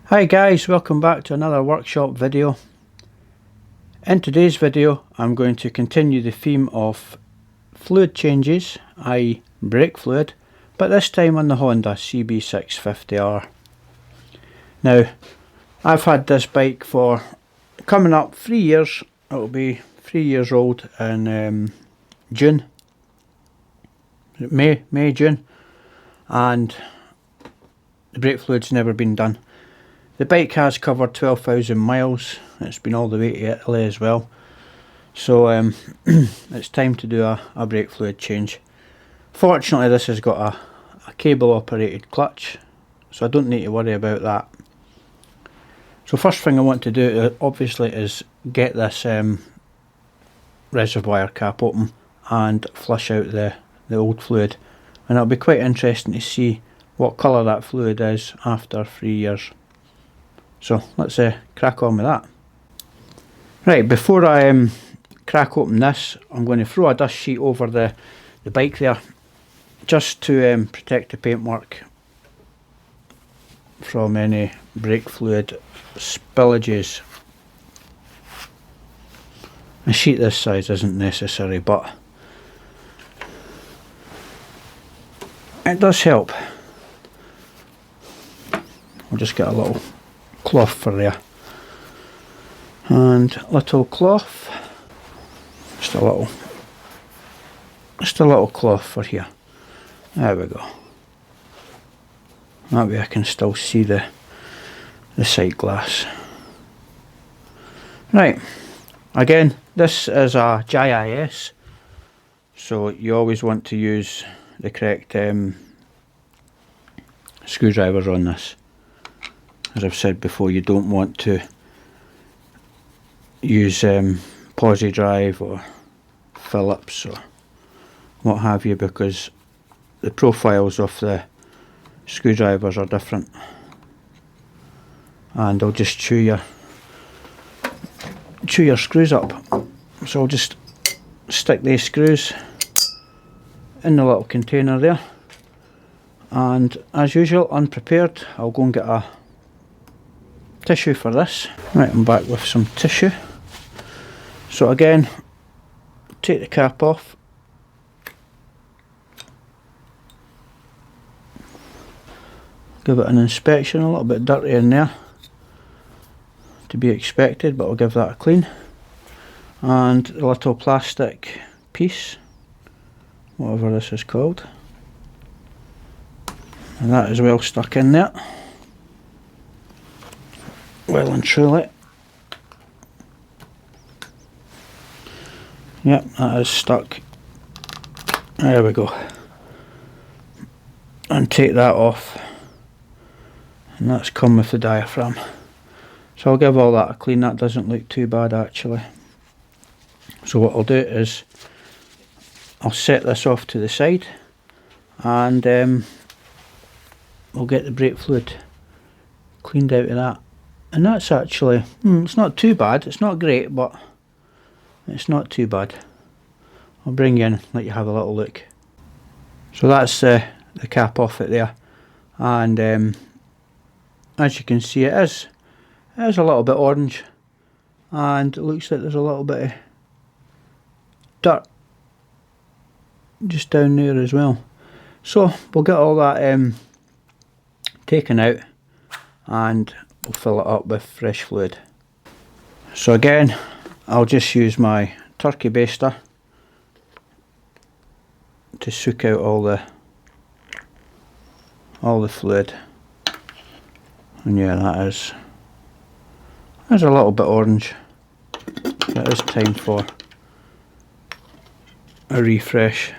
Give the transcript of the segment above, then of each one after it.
Hi guys, welcome back to another workshop video. In today's video I'm going to continue the theme of fluid changes, i.e. brake fluid, but this time on the Honda CB650R. Now I've had this bike for coming up 3 years. It'll be 3 years old in June, May, June, and the brake fluid's never been done. The bike has covered 12,000 miles, it's been all the way to Italy as well, so it's time to do a brake fluid change. Fortunately this has got a cable operated clutch, so I don't need to worry about that. So first thing I want to do obviously is get this reservoir cap open and flush out the old fluid, and it'll be quite interesting to see what colour that fluid is after 3 years. So let's crack on with that. Right, before I crack open this, I'm going to throw a dust sheet over the bike there, just to protect the paintwork from any brake fluid spillages. A sheet this size isn't necessary, but it does help. I'll just get a little cloth for there, and little cloth, just a little cloth for here. There we go. That way I can still see the sight glass. Right, again this is a GIS, so you always want to use the correct screwdrivers on this. As I've said before, you don't want to use posi drive or Phillips or what have you, because the profiles of the screwdrivers are different and they'll just chew your screws up. So I'll just stick these screws in the little container there, and as usual, unprepared, I'll go and get a tissue for this. Right, I'm back with some tissue. So again, take the cap off, give it an inspection. A little bit dirty in there, to be expected, but I'll give that a clean. And the little plastic piece, whatever this is called, and that is well stuck in there, well and truly. Yep, that is stuck. There we go. And take that off, and that's come with the diaphragm. So I'll give all that a clean. That doesn't look too bad actually. So what I'll do is I'll set this off to the side, and we'll get the brake fluid cleaned out of that. And that's actually, it's not too bad. It's not great, but it's not too bad. I'll bring you in, let you have a little look. So that's the cap off it there, and as you can see, it is a little bit orange, and it looks like there's a little bit of dirt just down there as well. So we'll get all that taken out, and we'll fill it up with fresh fluid. So again, I'll just use my turkey baster to soak out all the fluid. And yeah, that's a little bit orange. It is time for a refresh.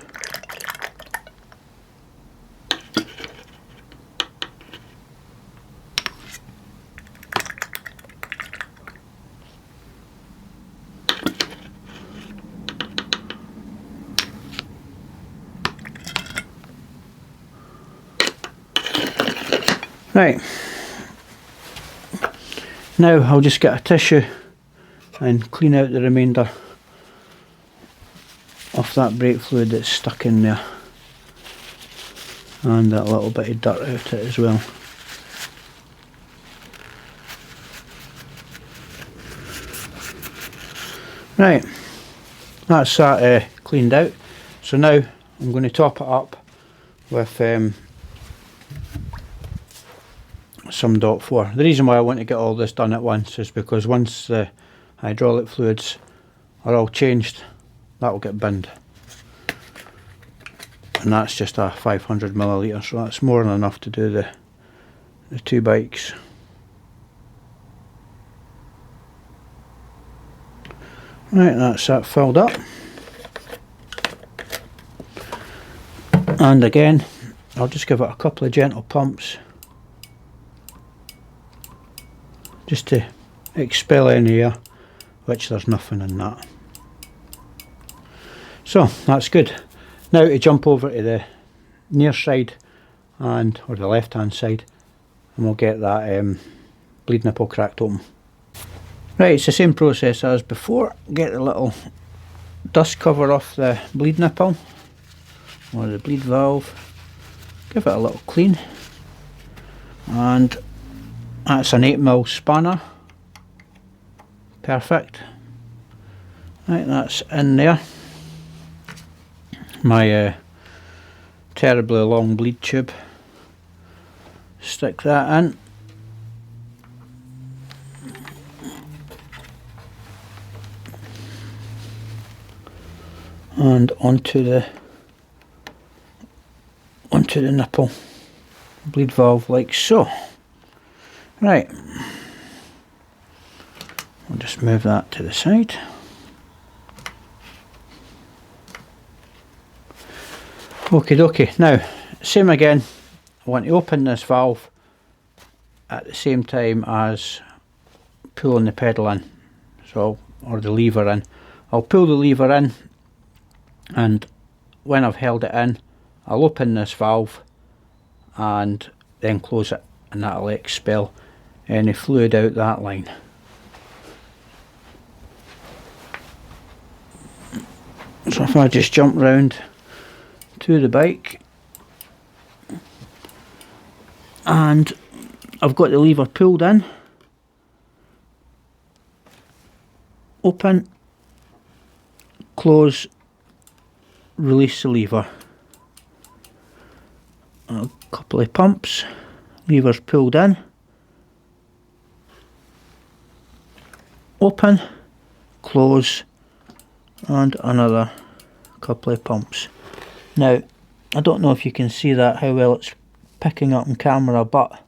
Right, now I'll just get a tissue and clean out the remainder of that brake fluid that's stuck in there, and that little bit of dirt out it as well. Right, that's that cleaned out. So now I'm going to top it up with some .4. The reason why I want to get all this done at once is because once the hydraulic fluids are all changed, that will get binned. And that's just a 500ml, so that's more than enough to do the two bikes. Right, that's that filled up. And again, I'll just give it a couple of gentle pumps just to expel any air, which there's nothing in that. So that's good. Now to jump over to the near side or the left hand side, and we'll get that bleed nipple cracked open. Right, it's the same process as before. Get the little dust cover off the bleed nipple or the bleed valve, give it a little clean, and that's an 8mm spanner. Perfect. Right, that's in there. My terribly long bleed tube. Stick that in. And onto the nipple bleed valve, like so. Right, I'll just move that to the side. Okie dokie. Now, same again, I want to open this valve at the same time as pulling the pedal in, or the lever in. I'll pull the lever in, and when I've held it in, I'll open this valve and then close it, and that'll expel any fluid out that line. So if I just jump round to the bike, and I've got the lever pulled in, open, close, release the lever. A couple of pumps, levers pulled in, open, close, and another couple of pumps. Now, I don't know if you can see that, how well it's picking up on camera, but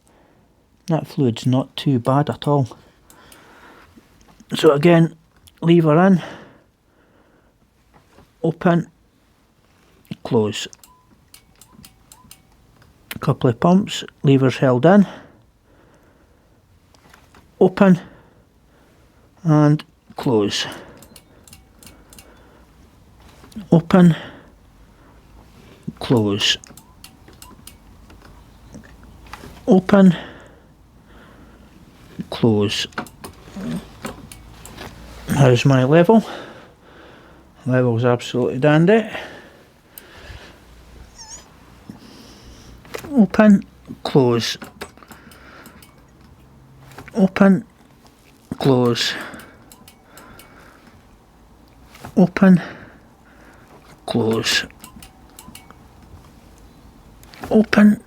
that fluid's not too bad at all. So again, lever in, open, close. A couple of pumps, levers held in, open, and close. Open, close. Open, close. How's my level? Level's absolutely dandy. Open, close. Open, close. Open, close. Open,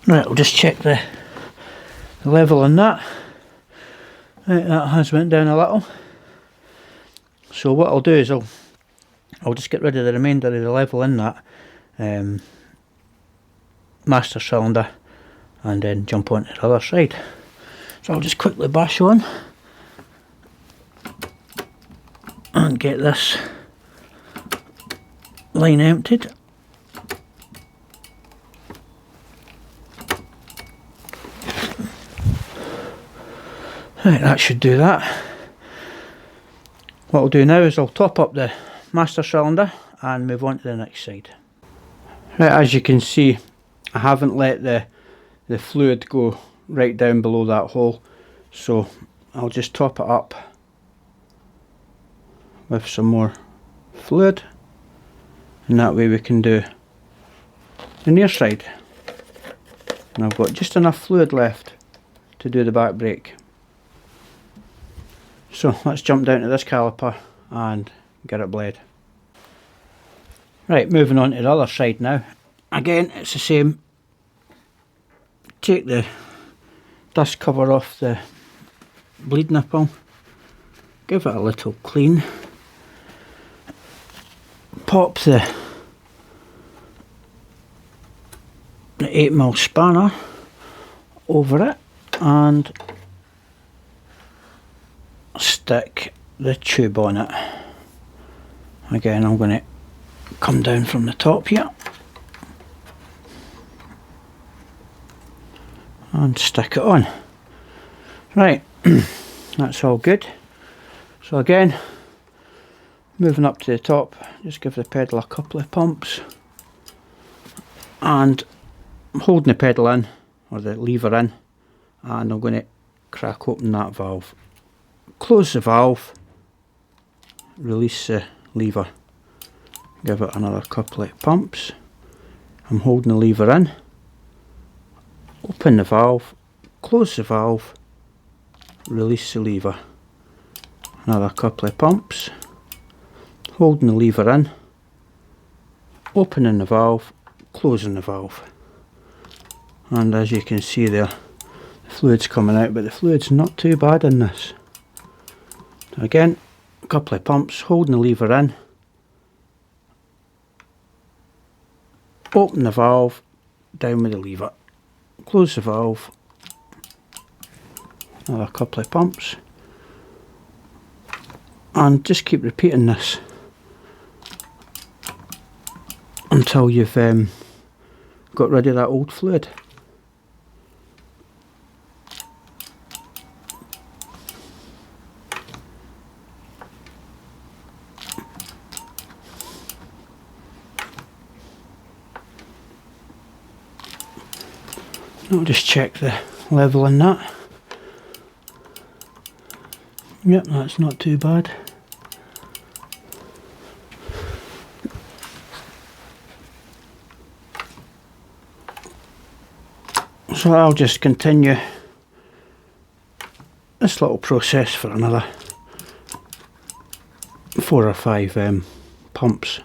right, we'll just check the level on that. Right, that has went down a little. So what I'll do is I'll just get rid of the remainder of the level in that master cylinder, and then jump onto the other side. So I'll just quickly bash on and get this line emptied. Right, that should do that. What I'll do now is I'll top up the master cylinder and move on to the next side. Right, as you can see, I haven't let the the fluid go right down below that hole. So I'll just top it up with some more fluid, and that way we can do the near side. And I've got just enough fluid left to do the back brake. So let's jump down to this caliper and get it bled. Right, moving on to the other side now. Again, it's the same. Take the dust cover off the bleed nipple, give it a little clean, pop the 8mm spanner over it and stick the tube on it. Again, I'm going to come down from the top here and stick it on. Right, that's all good. So again, moving up to the top, just give the pedal a couple of pumps, and I'm holding the pedal in, or the lever in, and I'm going to crack open that valve. Close the valve, release the lever, give it another couple of pumps. I'm holding the lever in, open the valve, close the valve, release the lever, another couple of pumps, holding the lever in, opening the valve, closing the valve. And as you can see there, the fluid's coming out, but the fluid's not too bad in this. So again, a couple of pumps, holding the lever in, open the valve, down with the lever, close the valve, another couple of pumps, and just keep repeating this until you've got rid of that old fluid. I'll just check the level in that. Yep, that's not too bad. So I'll just continue this little process for another 4 or 5 pumps.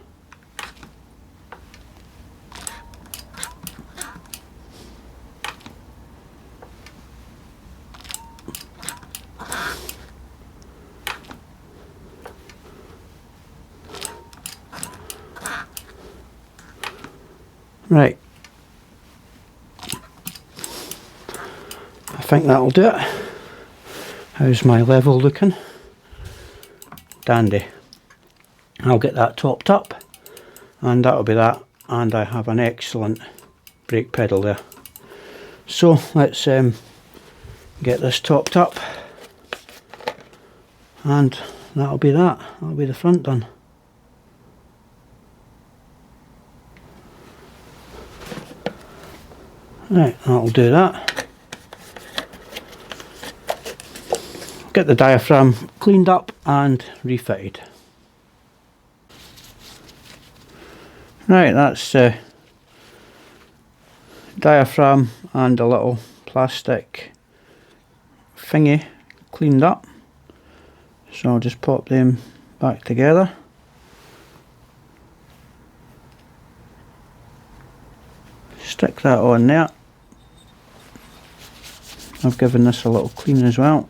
Right, I think that'll do it. How's my level looking? Dandy. I'll get that topped up, and that'll be that, and I have an excellent brake pedal there. So let's get this topped up, and that'll be that. That'll be the front done. Right, that'll do that. Get the diaphragm cleaned up and refitted. Right, that's diaphragm and a little plastic thingy cleaned up. So I'll just pop them back together. Stick that on there. I've given this a little clean as well,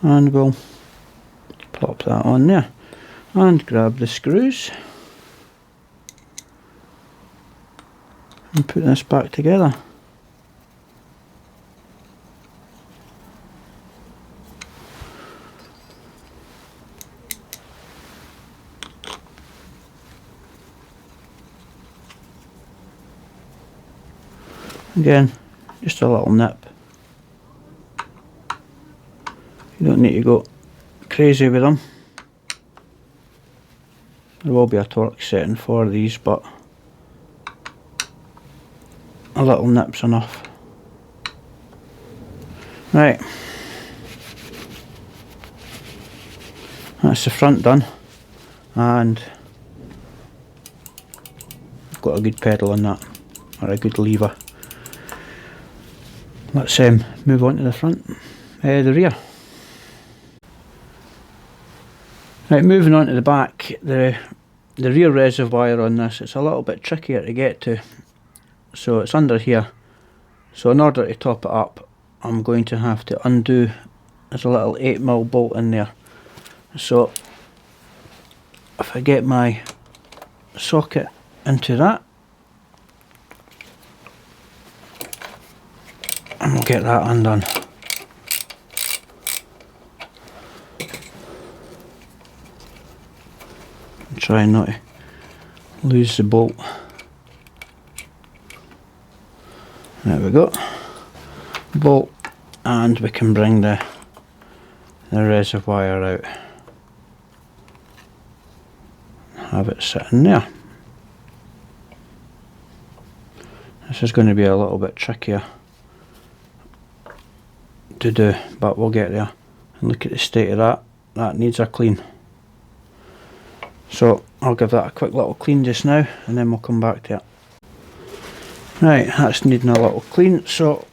and we'll plop that on there and grab the screws and put this back together. Again, just a little nip. You don't need to go crazy with them. There will be a torque setting for these, but a little nip's enough. Right, that's the front done, and I've got a good pedal on that, or a good lever. Let's move on to the front, the rear. Right, moving on to the back, the rear reservoir on this, it's a little bit trickier to get to. So it's under here, so in order to top it up, I'm going to have to undo, there's a little 8mm bolt in there. So if I get my socket into that, and we'll get that undone. Try not to lose the bolt. There we go. Bolt, and we can bring the reservoir out. Have it sitting there. This is going to be a little bit trickier to do, but we'll get there. And look at the state of that. That needs a clean. So I'll give that a quick little clean just now, and then we'll come back to it. Right, that's needing a little clean, so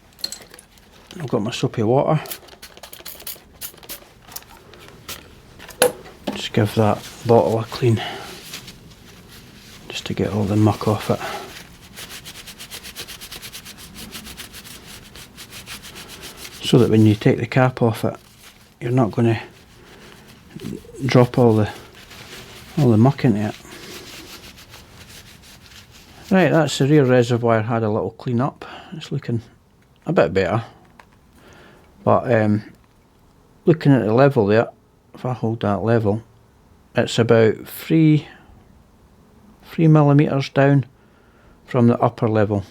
I've got my soapy water. Just give that bottle a clean, just to get all the muck off it. So that when you take the cap off it, you're not going to drop all the muck into it. Right, that's the rear reservoir, had a little clean up. It's looking a bit better. But looking at the level there, if I hold that level, it's about 3mm down from the upper level.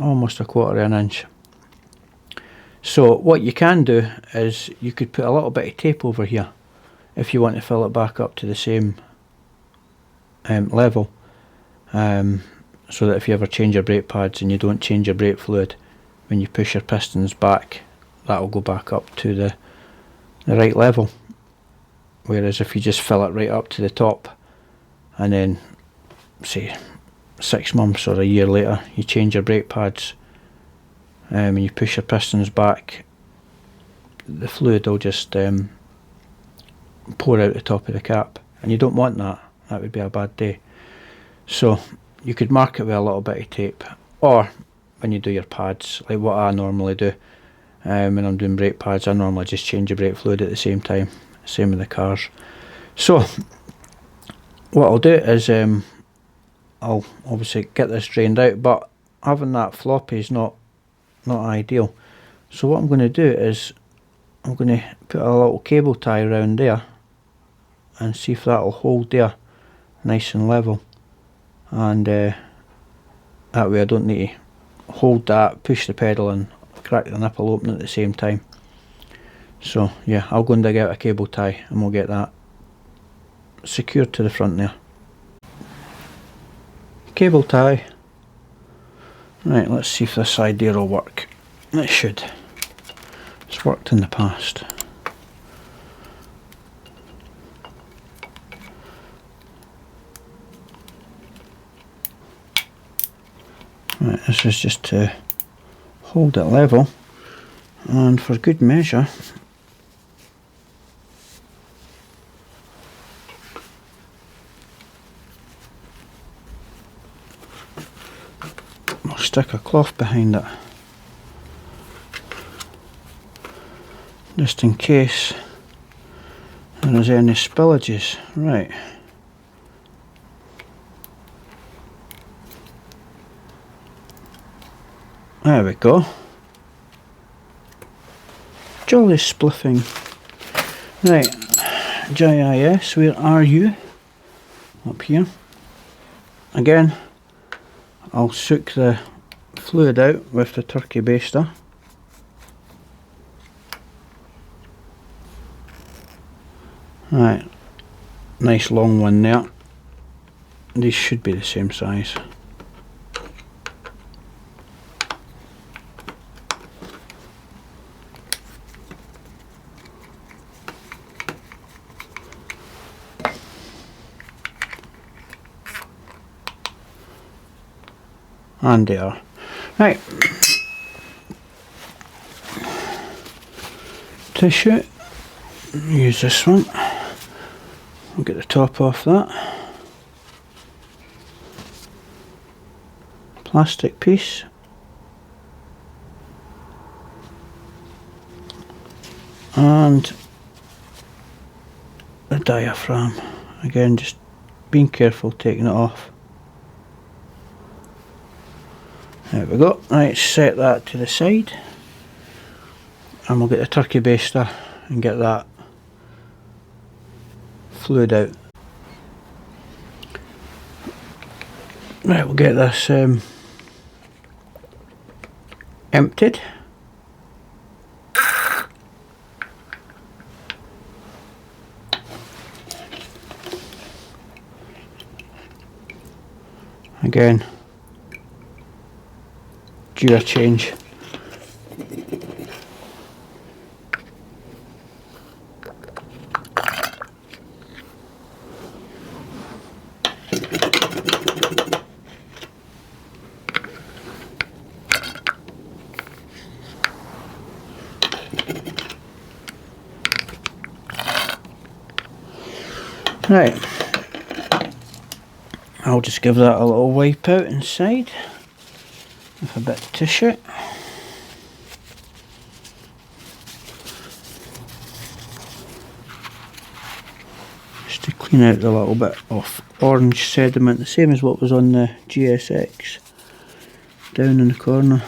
Almost a quarter of an inch. So what you can do is you could put a little bit of tape over here if you want to fill it back up to the same level, so that if you ever change your brake pads and you don't change your brake fluid, when you push your pistons back, that will go back up to the right level. Whereas if you just fill it right up to the top, and then say 6 months or a year later you change your brake pads, and you push your pistons back, the fluid will just pour out the top of the cap, and you don't want that. That would be a bad day. So you could mark it with a little bit of tape, or when you do your pads, like what I normally do, when I'm doing brake pads, I normally just change the brake fluid at the same time. Same with the cars. So what I'll do is I'll obviously get this drained out, but having that floppy is not ideal. So what I'm going to do is I'm going to put a little cable tie around there and see if that will hold there nice and level, and that way I don't need to hold that, push the pedal and crack the nipple open at the same time. So yeah, I'll go and dig out a cable tie and we'll get that secured to the front there. Cable tie. Right, let's see if this idea will work. It should. It's worked in the past. Right, this is just to hold it level, and for good measure we'll stick a cloth behind it, just in case there's any spillages. Right. There we go. Jolly spliffing. Right, JIS, where are you? Up here. Again, I'll soak the fluid out with the turkey baster. Right, nice long one there. These should be the same size. And they are. Right. Tissue. Use this one. I'll get the top off that. Plastic piece. And the diaphragm. Again, just being careful taking it off. There we go. Right, set that to the side. And we'll get the turkey baster and get that fluid out. Right, we'll get this emptied. Again, due a change. Right, I'll just give that a little wipe out inside with a bit of tissue. Just to clean out the little bit of orange sediment, the same as what was on the GSX down in the corner.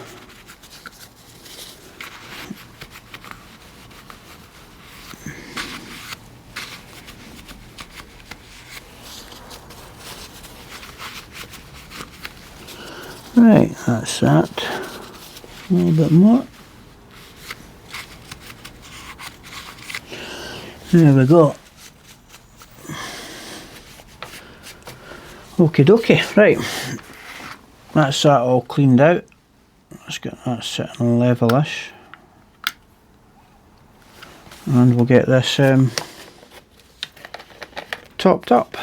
Right, that's that. A little bit more. There we go. Okie dokie, right. That's that all cleaned out. Let's get that sitting levelish. And we'll get this topped up.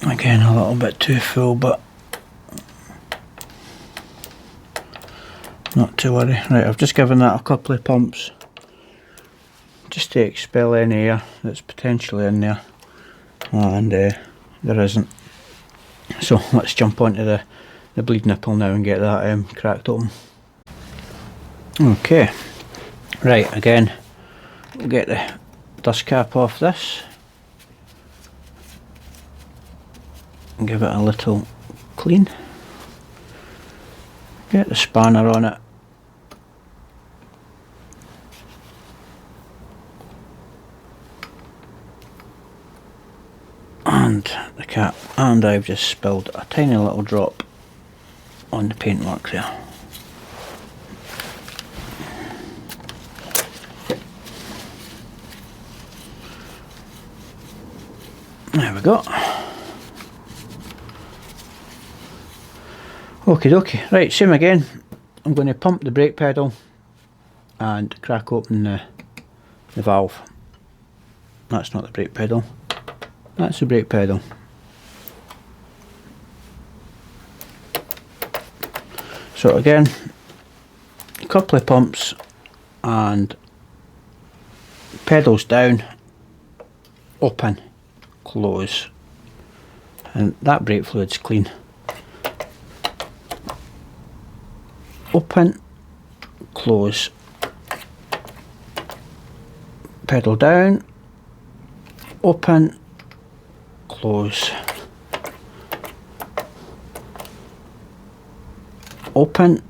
Again, a little bit too full, but not to worry. Right, I've just given that a couple of pumps just to expel any air that's potentially in there, and there isn't. So let's jump onto the bleed nipple now and get that cracked open. Okay, right, again, we'll get the dust cap off this. Give it a little clean. Get the spanner on it. And the cap. And I've just spilled a tiny little drop on the paintwork there. There we go. Okie dokie, right, same again. I'm going to pump the brake pedal and crack open the valve. That's not the brake pedal, that's the brake pedal. So again, a couple of pumps and pedals down, open, close, and that brake fluid's clean. Open, close, pedal down, open, close, open,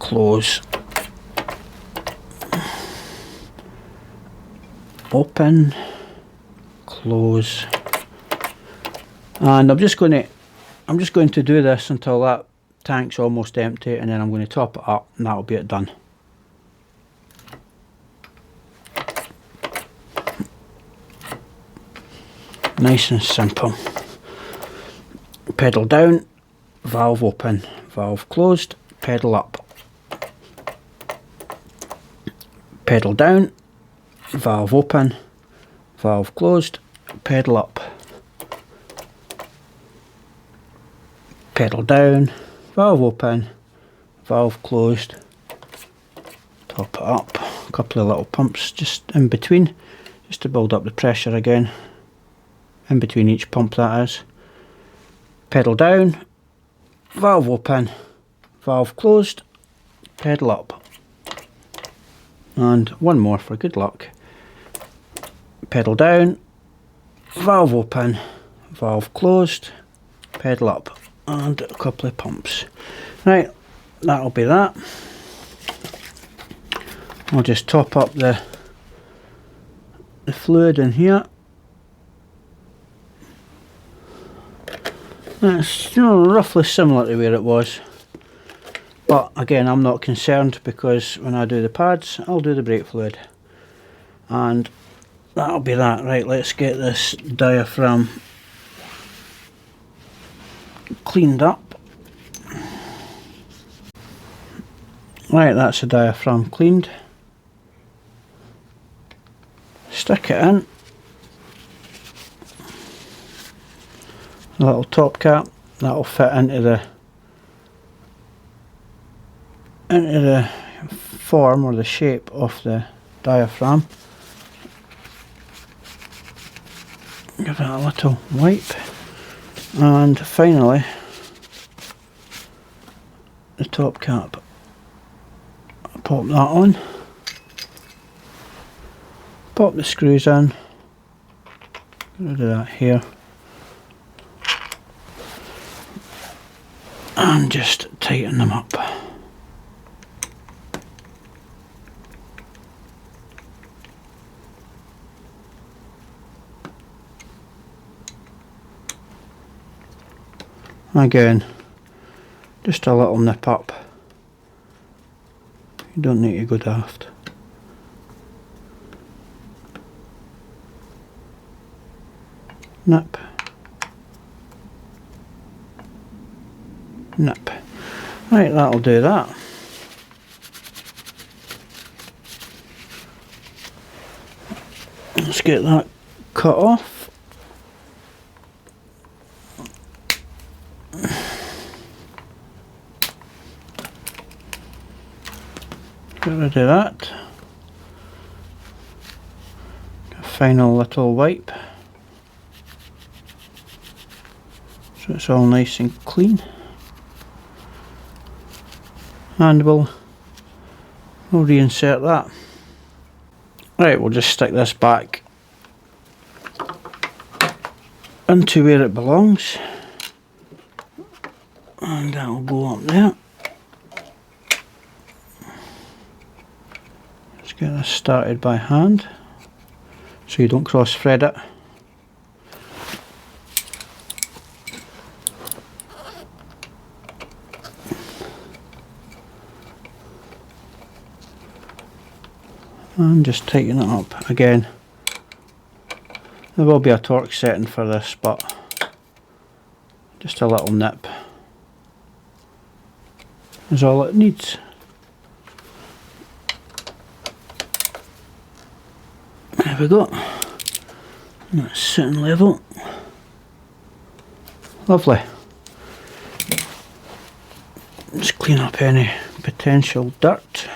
close, open, close, and I'm just going to do this until that tank's almost empty, and then I'm going to top it up and that'll be it done. Nice and simple. Pedal down, valve open, valve closed, pedal up. pedal down, valve open, valve closed, pedal up, pedal down, valve open, valve closed, top it up, a couple of little pumps just in between, just to build up the pressure again, in between each pump that is. Pedal down, valve open, valve closed, pedal up, and one more for good luck. Pedal down, valve open, valve closed, pedal up, and a couple of pumps. Right, that'll be that. I'll just top up the fluid in here. It's roughly similar to where it was, but again I'm not concerned because when I do the pads I'll do the brake fluid, and that'll be that. Right, let's get this diaphragm cleaned up. Right, that's the diaphragm cleaned. Stick it in. A little top cap that'll fit into the form or the shape of the diaphragm. Give it a little wipe, and finally the top cap. Pop that on, pop the screws in, get rid of that here, and just tighten them up. Again, just a little nip up. You don't need to go daft. Nip. Nip. Right, that'll do that. Let's get that cut off. Get rid of that. A final little wipe so it's all nice and clean, and we'll reinsert that. Right, we'll just stick this back into where it belongs, and that'll go up there. Get this started by hand so you don't cross thread it. And just tighten it up again. There will be a torque setting for this, but just a little nip is all it needs. There we go. That's sitting level. Lovely. Just clean up any potential dirt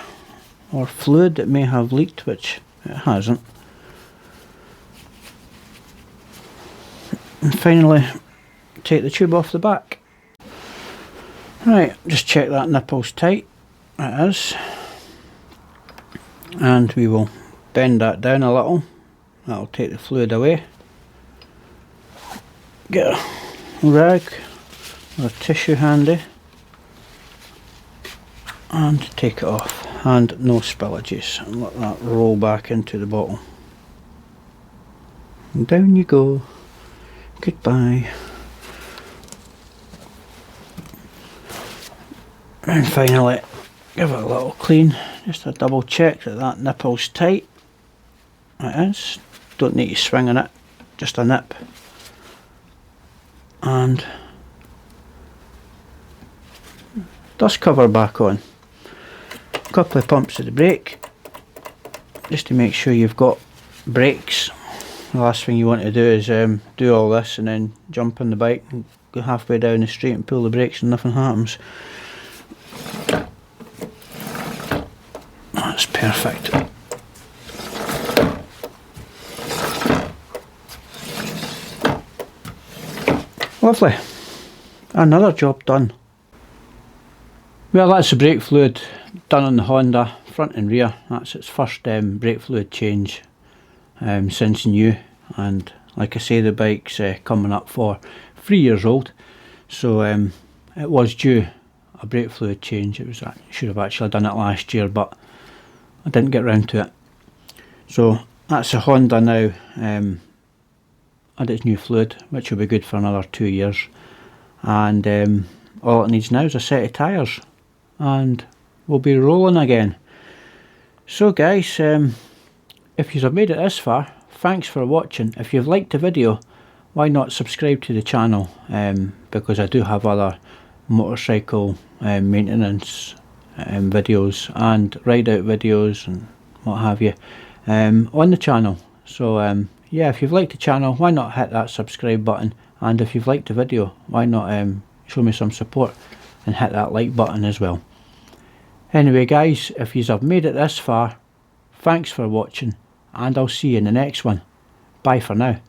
or fluid that may have leaked, which it hasn't. And finally, take the tube off the back. Right, just check that nipple's tight. It is. And we will bend that down a little. That'll take the fluid away. Get a rag or a tissue handy and take it off, and no spillages, and let that roll back into the bottle. And down you go. Goodbye. And finally, give it a little clean, just to double check that that nipple's tight. It is. Don't need to swing on it, just a nip. And dust cover back on. A couple of pumps of the brake, just to make sure you've got brakes. The last thing you want to do is do all this and then jump on the bike and go halfway down the street and pull the brakes and nothing happens. That's perfect. Lovely. Another job done. Well, that's the brake fluid done on the Honda, front and rear. That's its first brake fluid change since new, and like I say, the bike's coming up for 3 years old, so it was due a brake fluid change. I should have actually done it last year, but I didn't get round to it. So that's a Honda now, had its new fluid, which will be good for another 2 years, and all it needs now is a set of tyres and we'll be rolling again. So guys, if you have made it this far, thanks for watching. If you've liked the video, why not subscribe to the channel, because I do have other motorcycle maintenance videos and ride out videos and what have you on the channel. So yeah, if you've liked the channel, why not hit that subscribe button, and if you've liked the video, why not show me some support and hit that like button as well. Anyway guys, if you have made it this far, thanks for watching, and I'll see you in the next one. Bye for now.